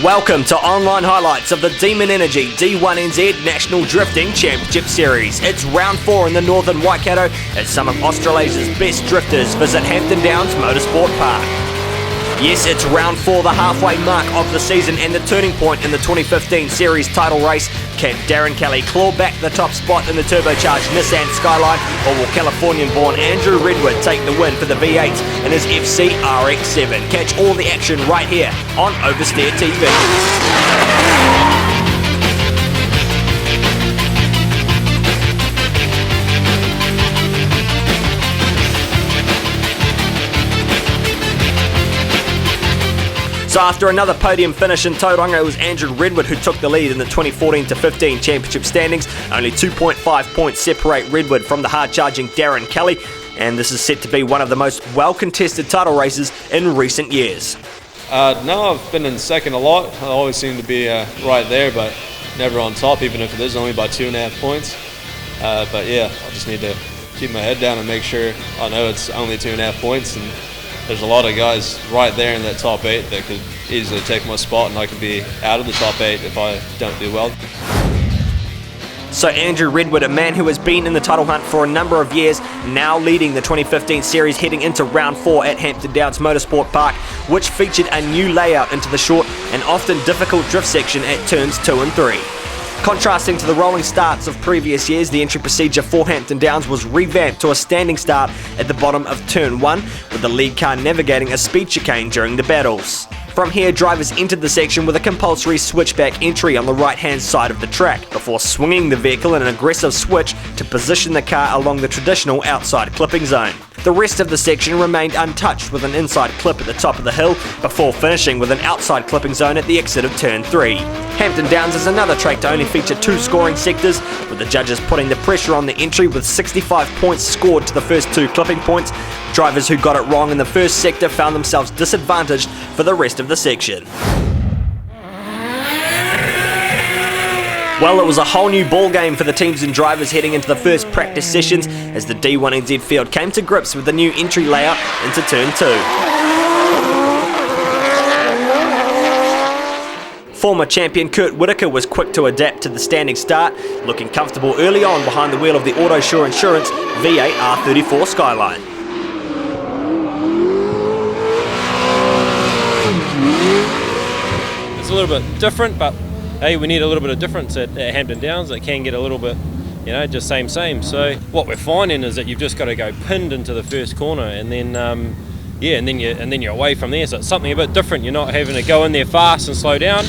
Welcome to online highlights of the D1NZ D1NZ National Drifting Championship Series. It's round 4 in the northern Waikato as some of Australasia's best drifters visit Hampton Downs Motorsport Park. Yes, it's round 4, the halfway mark of the season and the turning point in the 2015 series title race. Can Darren Kelly claw back the top spot in the turbocharged Nissan Skyline, or will Californian-born Andrew Redwood take the win for the V8 in his FC RX-7? Catch all the action right here on Oversteer TV. So after another podium finish in Tauranga, it was Andrew Redwood who took the lead in the 2014-15 championship standings. Only 2.5 points separate Redwood from the hard-charging Darren Kelly, and this is set to be one of the most well-contested title races in recent years. No, I've been in second a lot. I always seem to be right there, but never on top, even if it is only by 2.5 points. But yeah, I just need to keep my head down and make sure I know it's only 2.5 points, and there's a lot of guys right there in that top 8 that could easily take my spot, and I could be out of the top 8 if I don't do well. So Andrew Redwood, a man who has been in the title hunt for a number of years, now leading the 2015 series heading into round 4 at Hampton Downs Motorsport Park, which featured a new layout into the short and often difficult drift section at turns 2 and 3. Contrasting to the rolling starts of previous years, the entry procedure for Hampton Downs was revamped to a standing start at the bottom of turn 1, with the lead car navigating a speed chicane during the battles. From here, drivers entered the section with a compulsory switchback entry on the right-hand side of the track, before swinging the vehicle in an aggressive switch to position the car along the traditional outside clipping zone. The rest of the section remained untouched with an inside clip at the top of the hill, before finishing with an outside clipping zone at the exit of turn 3. Hampton Downs is another track to only feature 2 scoring sectors, with the judges putting the pressure on the entry with 65 points scored to the first 2 clipping points. Drivers who got it wrong in the first sector found themselves disadvantaged for the rest of the section. Well, it was a whole new ball game for the teams and drivers heading into the first practice sessions as the D1NZ field came to grips with the new entry layout into turn 2. Former champion Kurt Whitaker was quick to adapt to the standing start, looking comfortable early on behind the wheel of the AutoSure Insurance V8 R34 Skyline. It's a little bit different, but hey, we need a little bit of difference at Hampton Downs. It can get a little bit, just same. So what we're finding is that you've just got to go pinned into the first corner, and then and then you're away from there. So it's something a bit different. You're not having to go in there fast and slow down.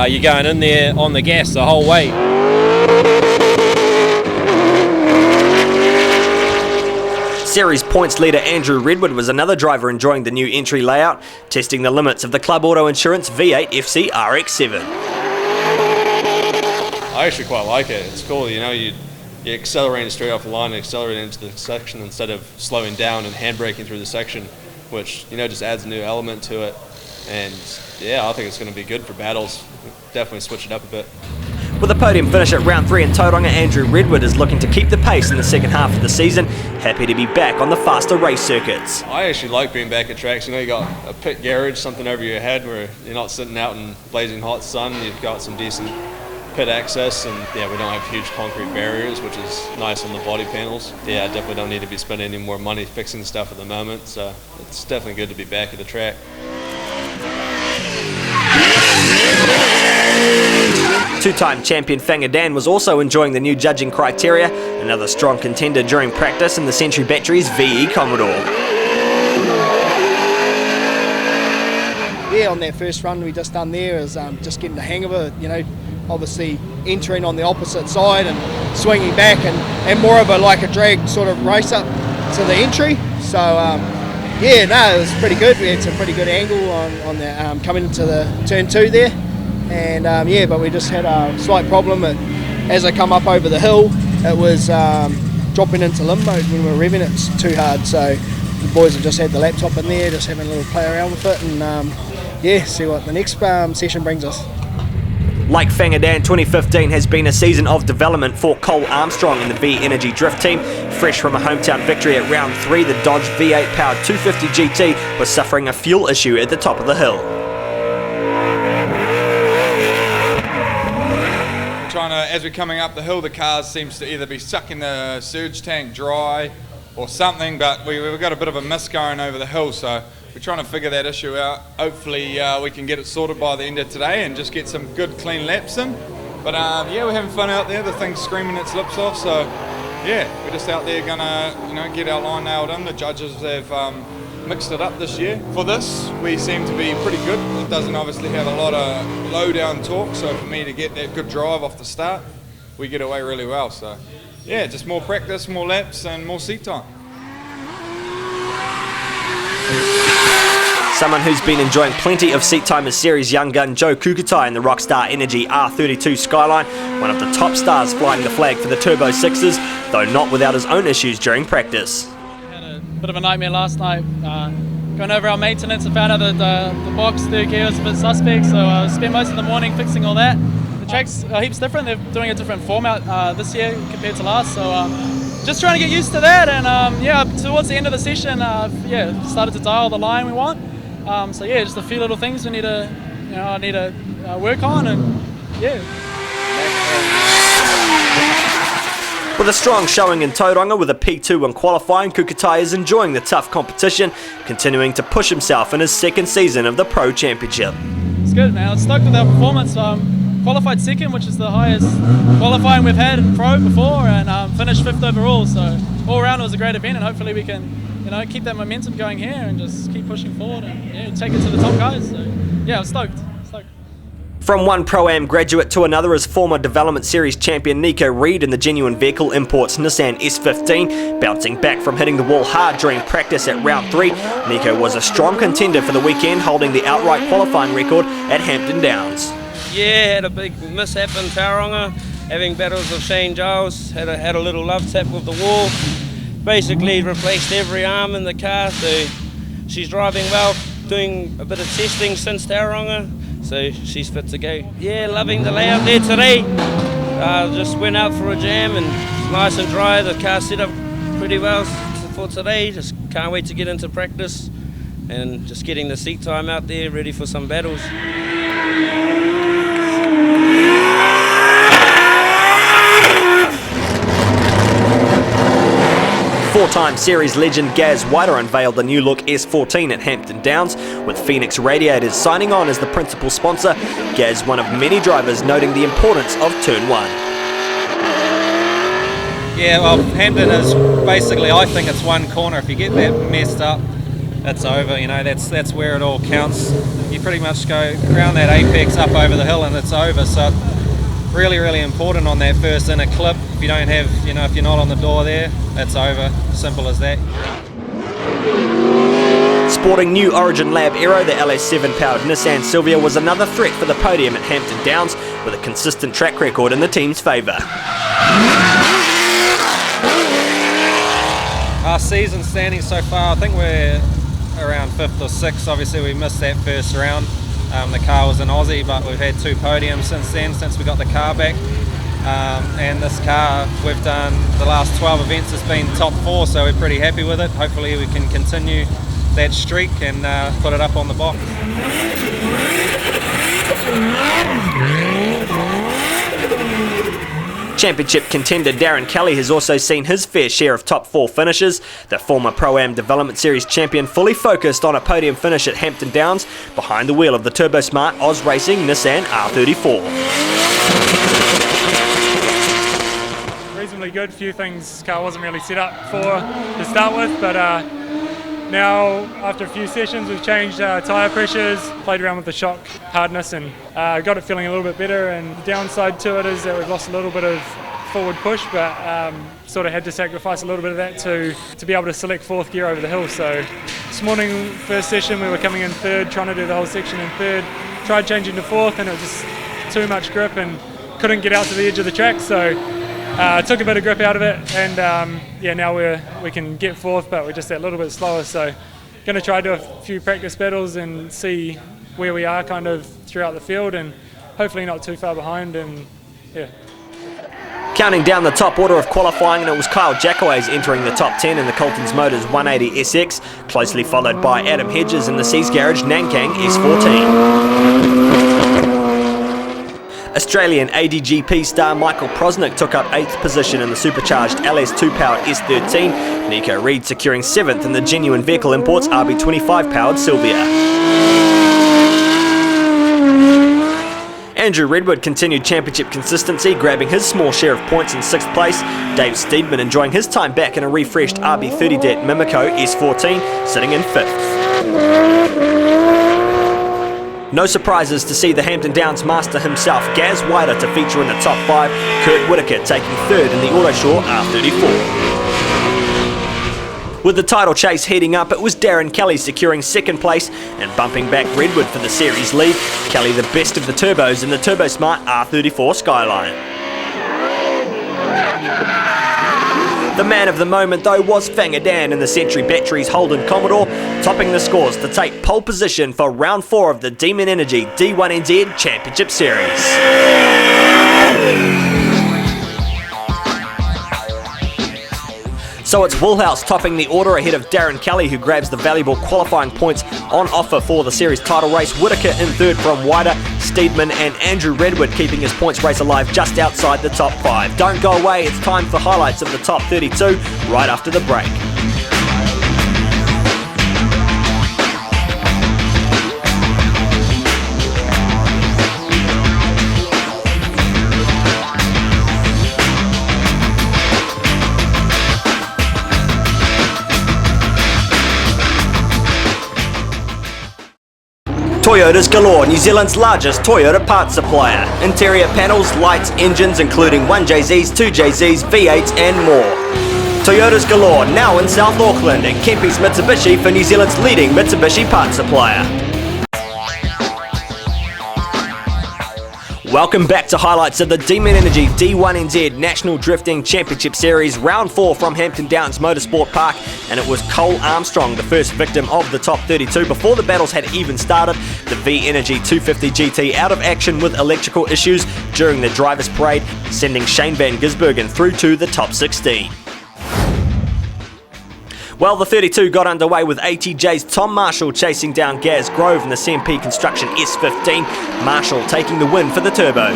You're going in there on the gas the whole way. Series points leader Andrew Redwood was another driver enjoying the new entry layout, testing the limits of the Club Auto Insurance V8 FC RX-7. I actually quite like it. It's cool, you're accelerating straight off the line and accelerating into the section instead of slowing down and handbraking through the section, which, just adds a new element to it. And yeah, I think it's going to be good for battles. Definitely switch it up a bit. With a podium finish at round 3 in Tauranga, Andrew Redwood is looking to keep the pace in the second half of the season, happy to be back on the faster race circuits. I actually like being back at tracks. You got a pit garage, something over your head where you're not sitting out in blazing hot sun. You've got some decent pit access, and we don't have huge concrete barriers, which is nice on the body panels. I definitely don't need to be spending any more money fixing stuff at the moment, so it's definitely good to be back at the track. Two-time champion Fangadan was also enjoying the new judging criteria, another strong contender during practice in the Century Batteries VE Commodore. Yeah, on that first run we just done there is just getting the hang of it, obviously entering on the opposite side and swinging back and more of a drag sort of race up to the entry. So it was pretty good. We had some pretty good angle on the coming into the turn 2 there. And but we just had a slight problem as I come up over the hill. It was dropping into limb mode when we were revving it. It's too hard, so the boys have just had the laptop in there, just having a little play around with it, and see what the next session brings us. Like Fangadan, 2015 has been a season of development for Cole Armstrong in the V-Energy Drift team. Fresh from a hometown victory at round 3, the Dodge V8 powered 250 GT was suffering a fuel issue at the top of the hill. as we're coming up the hill, the cars seems to either be sucking the surge tank dry or something, but we've got a bit of a miss going over the hill, so we're trying to figure that issue out. Hopefully we can get it sorted by the end of today and just get some good clean laps in. But yeah, we're having fun out there. The thing's screaming its lips off, so yeah, we're just out there gonna get our line nailed in. The judges have mixed it up this year. For this, we seem to be pretty good. It doesn't obviously have a lot of low down torque, so for me to get that good drive off the start, we get away really well. So yeah, just more practice, more laps and more seat time. Someone who's been enjoying plenty of seat time is series young gun Joe Kukatai in the Rockstar Energy R32 Skyline, one of the top stars flying the flag for the Turbo 6s, though not without his own issues during practice. We had a bit of a nightmare last night. Going over our maintenance, I found out that the box third gear was a bit suspect, so I spent most of the morning fixing all that. The track's heaps different. They're doing a different format this year compared to last, so just trying to get used to that. And yeah, towards the end of the session, yeah, started to dial the line we want. So yeah, just a few little things we need to, I need to work on, and yeah. With a strong showing in Tauranga with a P2 in qualifying, Kukatai is enjoying the tough competition, continuing to push himself in his second season of the Pro Championship. It's good, man. I'm stoked with our performance. Qualified second, which is the highest qualifying we've had in Pro before, and finished 5th overall. So all around it was a great event, and hopefully we can, keep that momentum going here and just keep pushing forward and take it to the top guys. So yeah, I'm stoked. From one Pro-Am graduate to another is former Development Series champion Nico Reed in the Genuine Vehicle Imports Nissan S15. Bouncing back from hitting the wall hard during practice at round 3, Nico was a strong contender for the weekend, holding the outright qualifying record at Hampton Downs. Yeah, had a big mishap in Tauranga, having battles with Shane Giles, had a little love tap with the wall. Basically replaced every arm in the car, so she's driving well, doing a bit of testing since Tauranga, so she's fit to go. Yeah, loving the layout there today. Just went out for a jam and it's nice and dry. The car set up pretty well for today. Just can't wait to get into practice and just getting the seat time out there ready for some battles. Four-time series legend Gaz Whiter unveiled the new look S14 at Hampton Downs, with Phoenix Radiators signing on as the principal sponsor. Gaz, one of many drivers, noting the importance of Turn 1. Yeah, well, Hampton is basically, I think it's one corner. If you get that messed up, it's over. That's where it all counts. You pretty much go ground that apex up over the hill and it's over. So really, really important on that first inner clip. If you don't have, if you're not on the door there, it's over. Simple as that. Sporting new Origin Lab Aero, the LS7 powered Nissan Silvia was another threat for the podium at Hampton Downs, with a consistent track record in the team's favour. Our season standing so far, I think we're around 5th or 6th. Obviously we missed that first round. The car was an Aussie, but we've had 2 podiums since then, since we got the car back. And this car, we've done the last 12 events, it's been top 4, so we're pretty happy with it. Hopefully we can continue that streak and put it up on the box. Championship contender Darren Kelly has also seen his fair share of top 4 finishes. The former Pro-Am Development Series champion fully focused on a podium finish at Hampton Downs behind the wheel of the Turbo Smart Oz Racing Nissan R34. Reasonably good. Few things car wasn't really set up for to start with, but now after a few sessions we've changed tyre pressures, played around with the shock hardness and got it feeling a little bit better. And the downside to it is that we've lost a little bit of forward push, but sort of had to sacrifice a little bit of that to be able to select 4th gear over the hill. So this morning, first session, we were coming in 3rd, trying to do the whole section in 3rd, tried changing to 4th and it was just too much grip and couldn't get out to the edge of the track, so took a bit of grip out of it, and yeah, now we can get 4th, but we're just that little bit slower. So going to try to do a few practice battles and see where we are kind of throughout the field, and hopefully not too far behind. And yeah. Counting down the top order of qualifying, and it was Kyle Jackaways entering the top 10 in the Colton's Motors 180 SX, closely followed by Adam Hedges in the Seas Garage Nankang S14. Australian ADGP star Michael Prosnick took up 8th position in the supercharged LS2 powered S13, Nico Reed securing 7th in the Genuine Vehicle Imports RB25 powered Sylvia. Andrew Redwood continued championship consistency, grabbing his small share of points in 6th place. Dave Steedman enjoying his time back in a refreshed RB30 Mimico S14, sitting in 5th. No surprises to see the Hampton Downs master himself, Gaz Wider, to feature in the top 5, Kurt Whitaker taking 3rd in the Autoshaw R34. With the title chase heating up, it was Darren Kelly securing 2nd place and bumping back Redwood for the series lead. Kelly the best of the turbos in the TurboSmart R34 Skyline. The man of the moment though was Fanger Dan in the Century Batteries Holden Commodore, topping the scores to take pole position for round 4 of the Demon Energy D1NZ Championship Series. So it's Woolhouse topping the order ahead of Darren Kelly, who grabs the valuable qualifying points on offer for the series title race. Whitaker in 3rd from Wider, Steedman and Andrew Redwood keeping his points race alive just outside the top 5. Don't go away, it's time for highlights of the top 32 right after the break. Toyota's Galore, New Zealand's largest Toyota parts supplier. Interior panels, lights, engines including 1JZs, 2JZs, V8s and more. Toyota's Galore, now in South Auckland, and Kempy's Mitsubishi for New Zealand's leading Mitsubishi parts supplier. Welcome back to highlights of the Demon Energy D1NZ National Drifting Championship Series, round 4 from Hampton Downs Motorsport Park, and it was Cole Armstrong, the first victim of the top 32. Before the battles had even started, the V Energy 250 GT out of action with electrical issues during the driver's parade, sending Shane Van Gisbergen through to the top 16. Well, the 32 got underway with ATJ's Tom Marshall chasing down Gaz Grove in the CMP Construction S15, Marshall taking the win for the turbos.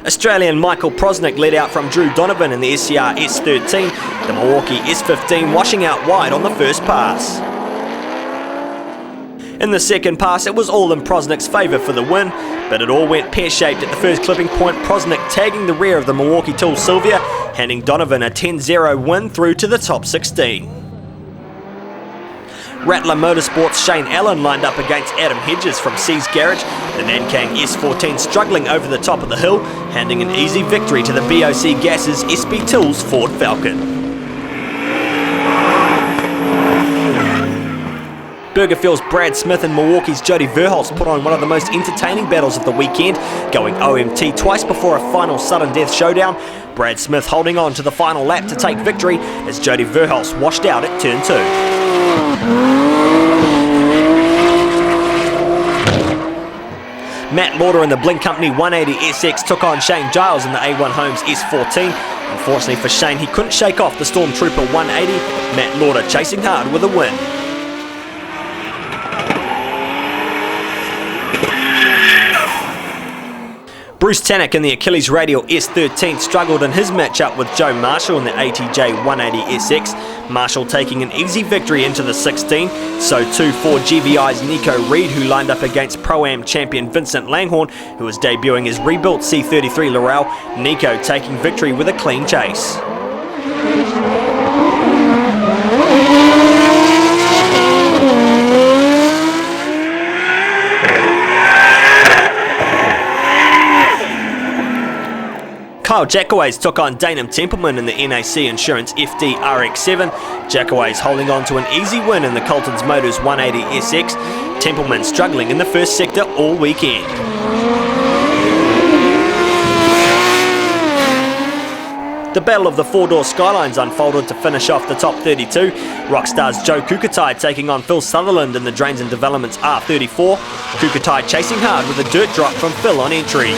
Australian Michael Prosnick led out from Drew Donovan in the SCR S13, the Milwaukee S15 washing out wide on the first pass. In the second pass, it was all in Prosnick's favour for the win, but it all went pear-shaped at the first clipping point, Prosnick tagging the rear of the Milwaukee Tool Sylvia, handing Donovan a 10-0 win through to the top 16. Rattler Motorsport's Shane Allen lined up against Adam Hedges from C's Garage, the Nankang S14 struggling over the top of the hill, handing an easy victory to the BOC Gases SB Tools Ford Falcon. Burgerfield's Brad Smith and Milwaukee's Jody Verholst put on one of the most entertaining battles of the weekend, going OMT twice before a final sudden death showdown. Brad Smith holding on to the final lap to take victory as Jody Verholst washed out at turn 2. Matt Lauder and the Blink Company 180SX took on Shane Giles in the A1 Homes S14. Unfortunately for Shane, he couldn't shake off the Stormtrooper 180, Matt Lauder chasing hard with a win. Bruce Tannock in the Achilles Radial S13 struggled in his matchup with Joe Marshall in the ATJ 180SX, Marshall taking an easy victory into the 16, so too for GVI's Nico Reed, who lined up against Pro-Am champion Vincent Langhorne, who was debuting his rebuilt C33 Laurel, Nico taking victory with a clean chase. Kyle Jackaways took on Danum Templeman in the NAC Insurance FD RX7. Jackaways holding on to an easy win in the Colton's Motors 180SX. Templeman struggling in the first sector all weekend. The battle of the four-door Skylines unfolded to finish off the top 32. Rockstar's Joe Kukatai taking on Phil Sutherland in the Drains and Developments R34. Kukatai chasing hard with a dirt drop from Phil on entry.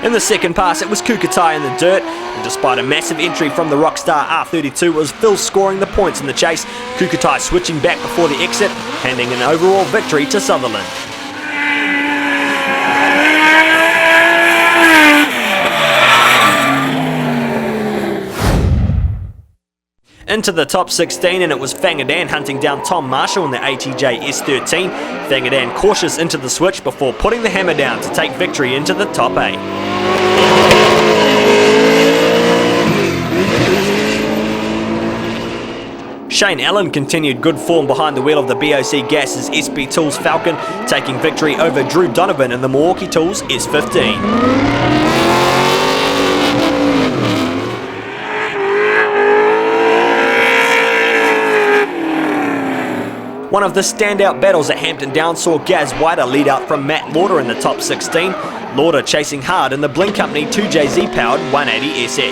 In the second pass, it was Kukatai in the dirt, and despite a massive entry from the Rockstar R32, it was Phil scoring the points in the chase, Kukatai switching back before the exit, handing an overall victory to Sutherland. Into the top 16, and it was Fangadan hunting down Tom Marshall in the ATJ S13. Fangadan cautious into the switch before putting the hammer down to take victory into the top 8. Shane Allen continued good form behind the wheel of the BOC Gas's SB Tools Falcon, taking victory over Drew Donovan in the Milwaukee Tools S15. One of the standout battles at Hampton Downs saw Gaz Whiter lead out from Matt Lauder in the top 16, Lauder chasing hard in the Blink Company 2JZ powered 180SX.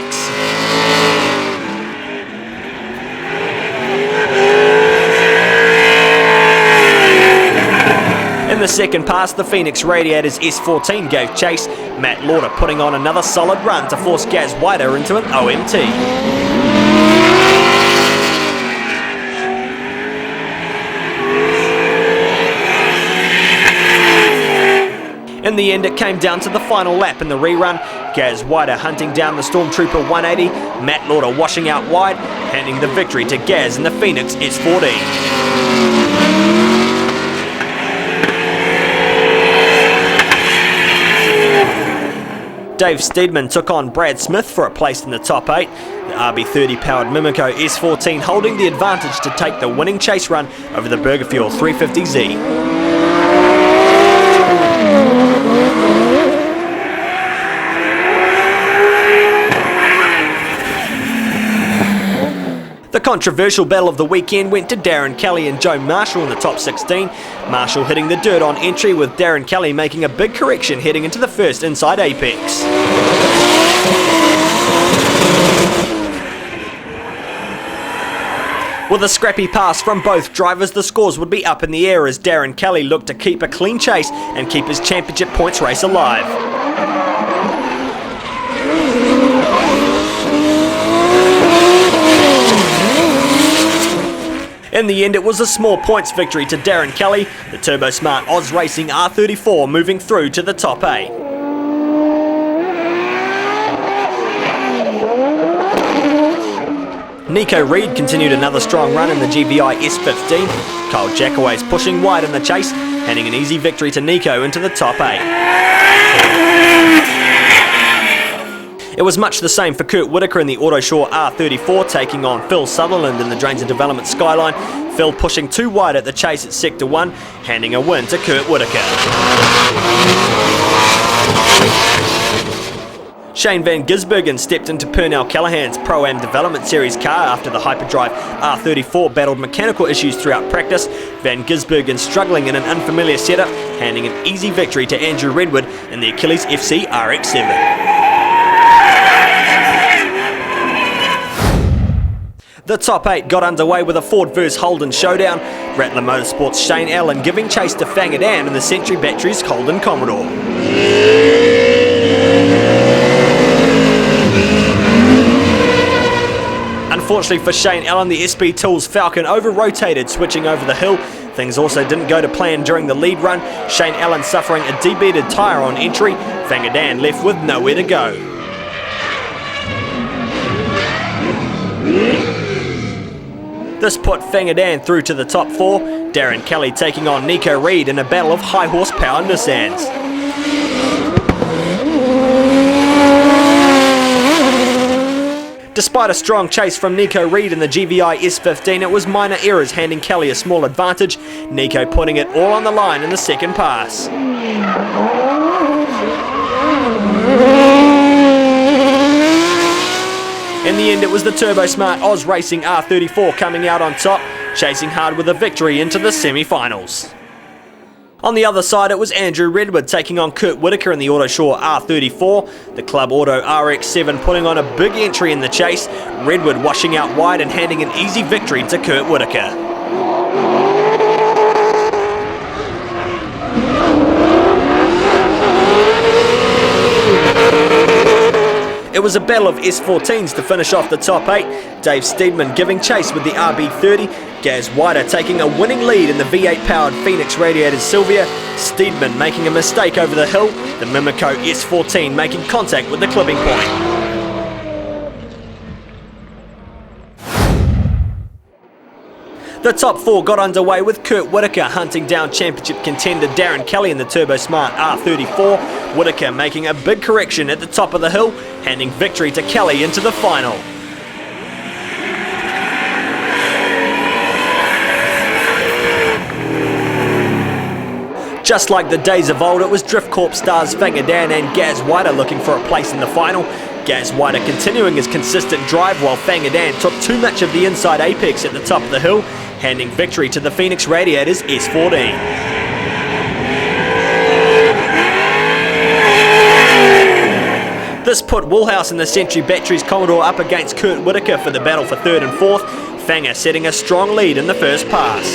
In the second pass, the Phoenix Radiators S14 gave chase, Matt Lauder putting on another solid run to force Gaz Whiter into an OMT. In the end, it came down to the final lap in the rerun. Gaz Whiter hunting down the Stormtrooper 180, Matt Lauder washing out wide, handing the victory to Gaz in the Phoenix S14. Dave Steedman took on Brad Smith for a place in the top 8. The RB30 powered Mimico S14 holding the advantage to take the winning chase run over the Burger Fuel 350Z. The controversial battle of the weekend went to Darren Kelly and Joe Marshall in the top 16. Marshall hitting the dirt on entry, with Darren Kelly making a big correction heading into the first inside apex. With a scrappy pass from both drivers, the scores would be up in the air as Darren Kelly looked to keep a clean chase and keep his championship points race alive. In the end, it was a small points victory to Darren Kelly, the Turbo Smart Oz Racing R34 moving through to the top 8. Nico Reed continued another strong run in the GVI S15. Kyle Jackaway's pushing wide in the chase, handing an easy victory to Nico into the top 8. It was much the same for Kurt Whitaker in the Autoshaw R34, taking on Phil Sutherland in the Drains and Development Skyline. Phil pushing too wide at the chase at Sector 1, handing a win to Kurt Whitaker. Shane Van Gisbergen stepped into Purnell Callahan's Pro-Am Development Series car after the Hyperdrive R34 battled mechanical issues throughout practice. Van Gisbergen struggling in an unfamiliar setup, handing an easy victory to Andrew Redwood in the Achilles FC RX7. The top 8 got underway with a Ford vs Holden showdown, Rattler Motorsport's Shane Allen giving chase to Fangadan in the Century Batteries Holden Commodore. Unfortunately for Shane Allen, the SB Tools Falcon over-rotated switching over the hill. Things also didn't go to plan during the lead run, Shane Allen suffering a debeaded tyre on entry, Fangadan left with nowhere to go. This put Fangadan through to the top 4, Darren Kelly taking on Nico Reed in a battle of high horsepower Nissans. Despite a strong chase from Nico Reed in the GVI S15, it was minor errors handing Kelly a small advantage, Nico putting it all on the line in the second pass. In the end, it was the Turbo Smart Oz Racing R34 coming out on top, chasing hard with a victory into the semi-finals. On the other side, it was Andrew Redwood taking on Kurt Whitaker in the Autoshaw R34, the Club Auto RX7 putting on a big entry in the chase, Redwood washing out wide and handing an easy victory to Kurt Whitaker. was a battle of S14s to finish off the top 8. Dave Steedman giving chase with the RB30, Gaz Whiter taking a winning lead in the V8-powered Phoenix radiated Sylvia, Steedman making a mistake over the hill, the Mimico S14 making contact with the clipping point. The top 4 got underway with Kurt Whitaker hunting down championship contender Darren Kelly in the Turbo Smart R34. Whitaker making a big correction at the top of the hill, handing victory to Kelly into the final. Just like the days of old, it was Drift Corp stars Fangadan and Gaz Whiter looking for a place in the final. Gaz Whiter continuing his consistent drive while Fangadan took too much of the inside apex at the top of the hill, handing victory to the Phoenix Radiators S14. This put Woolhouse and the Century Batteries Commodore up against Kurt Whitaker for the battle for 3rd and 4th, Fanga setting a strong lead in the first pass.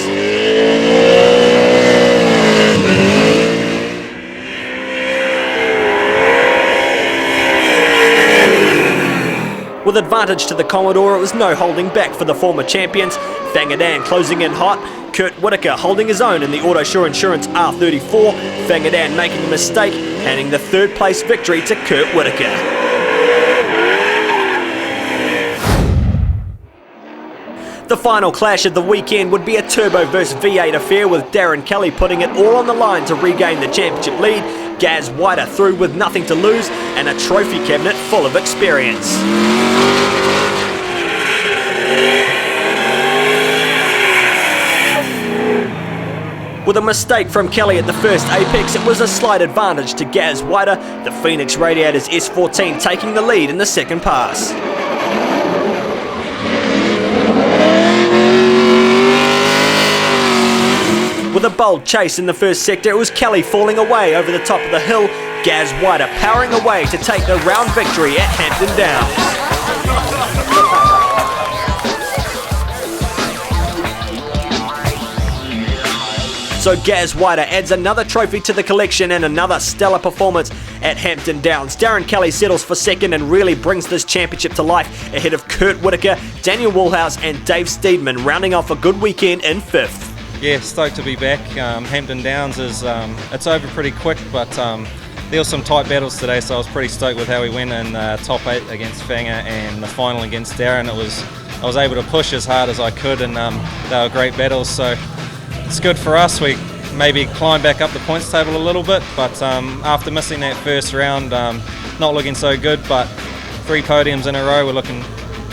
With advantage to the Commodore, it was no holding back for the former champions. Fangadan closing in hot, Kurt Whitaker holding his own in the Autosure Insurance R34, Fangadan making a mistake, handing the 3rd place victory to Kurt Whitaker. The final clash of the weekend would be a turbo vs V8 affair with Darren Kelly putting it all on the line to regain the championship lead, Gaz Whiter through with nothing to lose, and a trophy cabinet full of experience. With a mistake from Kelly at the first apex, it was a slight advantage to Gaz Whiter, the Phoenix Radiators S14 taking the lead in the second pass. With a bold chase in the first sector, it was Kelly falling away over the top of the hill, Gaz Whiter powering away to take the round victory at Hampton Downs. So Gaz Whiter adds another trophy to the collection and another stellar performance at Hampton Downs. Darren Kelly settles for 2nd and really brings this championship to life ahead of Kurt Whitaker, Daniel Woolhouse and Dave Steedman, rounding off a good weekend in 5th. Yeah, stoked to be back. Hampton Downs is it's over pretty quick, but there were some tight battles today, so I was pretty stoked with how we went in top 8 against Fanga and the final against Darren. I was able to push as hard as I could, and they were great battles. So it's good for us. We maybe climb back up the points table a little bit, but after missing that first round, not looking so good. But 3 podiums in a row, we're looking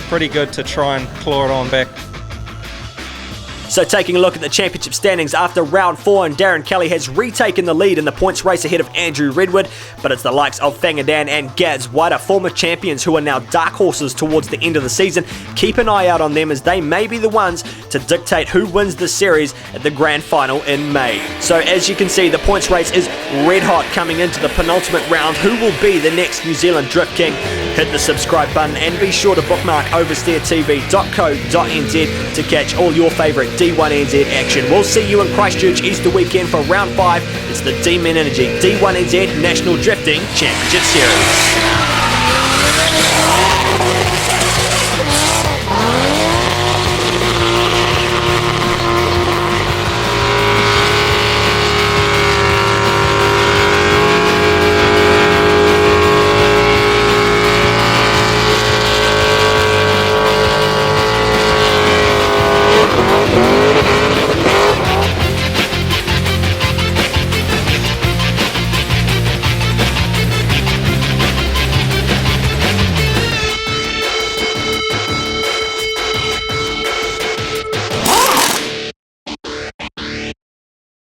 pretty good to try and claw it on back. So taking a look at the championship standings after round 4, and Darren Kelly has retaken the lead in the points race ahead of Andrew Redwood, but it's the likes of Fangadan and Gaz Whiter, former champions who are now dark horses towards the end of the season. Keep an eye out on them as they may be the ones to dictate who wins the series at the grand final in May. So as you can see, the points race is red hot coming into the penultimate round. Who will be the next New Zealand Drift King? Hit the subscribe button and be sure to bookmark oversteertv.co.nz to catch all your favourite D1NZ action. We'll see you in Christchurch Easter weekend for round 5. It's the D1NZ D1NZ National Drifting Championship Series.